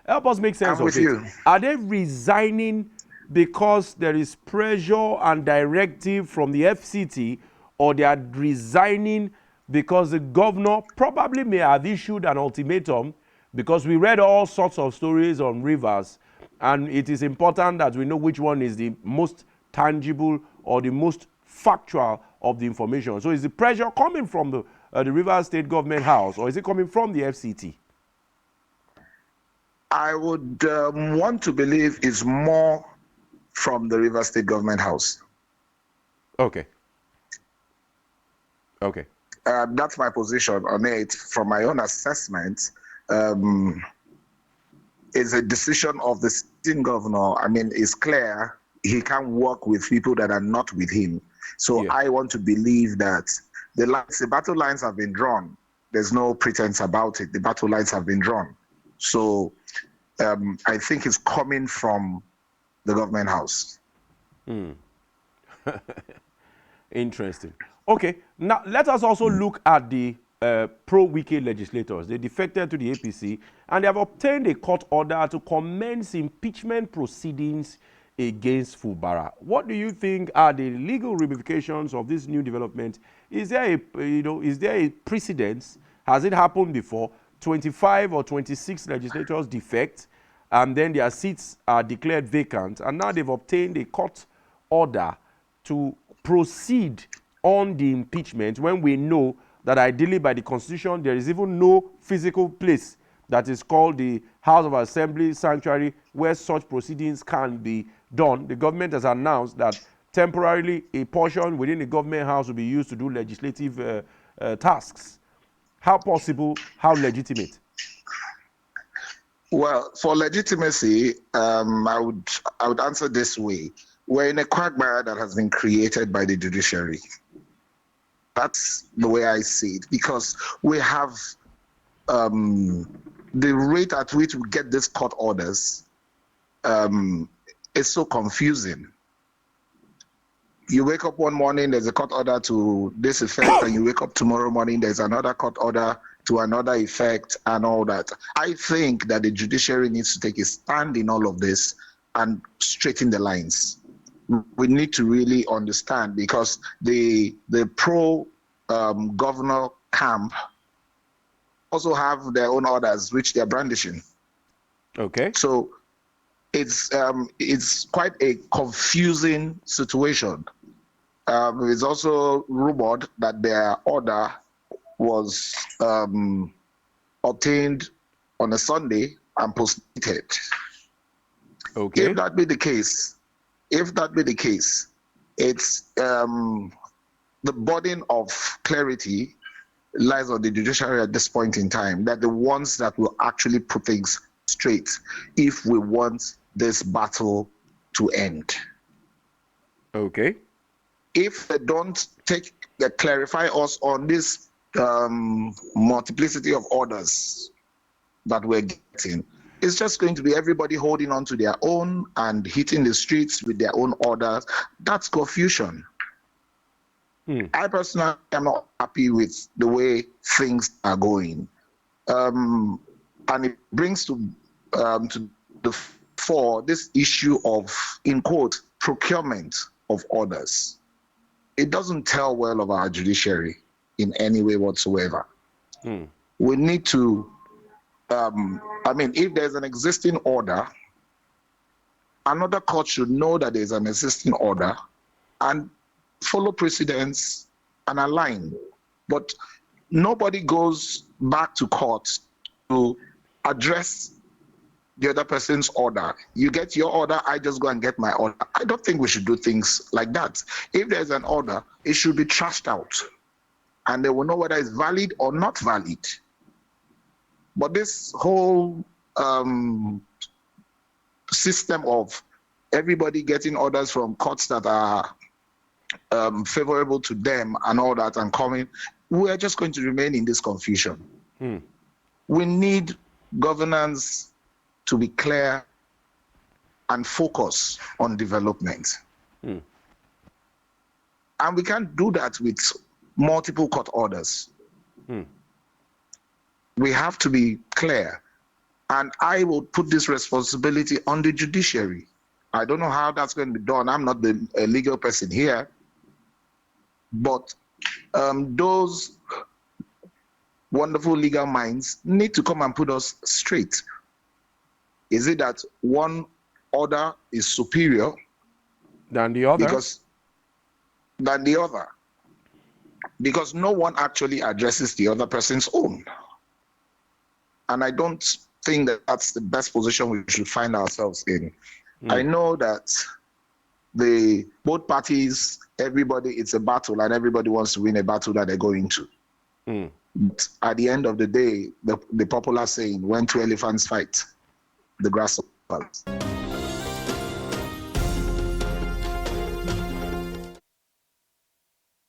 Help us make sense I'm with of it. you. Are they resigning because there is pressure and directive from the FCT, or they are resigning because the governor probably may have issued an ultimatum? Because we read all sorts of stories on rivers, and it is important that we know which one is the most tangible or the most factual of the information. So is the pressure coming from the Rivers State Government House, or is it coming from the FCT? I would want to believe it's more from the River State Government House. Okay. Okay. That's my position on it. From my own assessment, it's a decision of the sitting governor. I mean, it's clear he can't work with people that are not with him. So Yeah. I want to believe that the battle lines have been drawn. There's no pretense about it. The battle lines have been drawn. So I think it's coming from the government house. Interesting. Okay, now let us also look at the pro-Wike legislators. They defected to the APC and they have obtained a court order to commence impeachment proceedings against Fubara. What do you think are the legal ramifications of this new development? Is there a precedence? Has it happened before? 25 or 26 legislators defect, and then their seats are declared vacant, and now they've obtained a court order to proceed on the impeachment, when we know that ideally by the Constitution there is even no physical place that is called the House of Assembly sanctuary where such proceedings can be done. The government has announced that temporarily a portion within the government house will be used to do legislative tasks. How possible? How legitimate? Well, for legitimacy, I would answer this way: we're in a quagmire that has been created by the judiciary. That's the way I see it, because we have the rate at which we get these court orders is so confusing. You wake up one morning, there's a court order to this effect, and you wake up tomorrow morning, there's another court order to another effect, and all that. I think that the judiciary needs to take a stand in all of this and straighten the lines. We need to really understand, because the pro governor camp also have their own orders which they're brandishing. Okay. So it's quite a confusing situation. It's also rumored that their order was obtained on a Sunday and postdated. Okay. If that be the case, it's the burden of clarity lies on the judiciary at this point in time. That the ones that will actually put things straight if we want this battle to end. Okay. If they don't clarify us on this multiplicity of orders that we're getting, it's just going to be everybody holding on to their own and hitting the streets with their own orders. That's confusion. I personally am not happy with the way things are going. And it brings to the fore this issue of, in quote, procurement of orders. It doesn't tell well of our judiciary in any way whatsoever. We need to, if there's an existing order, another court should know that there's an existing order and follow precedents and align. But nobody goes back to court to address the other person's order. You get your order, I just go and get my order. I don't think we should do things like that. If there's an order, it should be trashed out, and they will know whether it's valid or not valid. But this whole system of everybody getting orders from courts that are favorable to them and all that and coming, we're just going to remain in this confusion. We need governance to be clear and focus on development. And we can't do that with multiple court orders. We have to be clear. And I will put this responsibility on the judiciary. I don't know how that's going to be done. I'm not the legal person here. But those wonderful legal minds need to come and put us straight. Is it that one order is superior than the other? Because no one actually addresses the other person's own. And I don't think that that's the best position we should find ourselves in. I know that both parties, everybody, it's a battle, and everybody wants to win a battle that they're going to. But at the end of the day, the popular saying, when two elephants fight, the grass falls.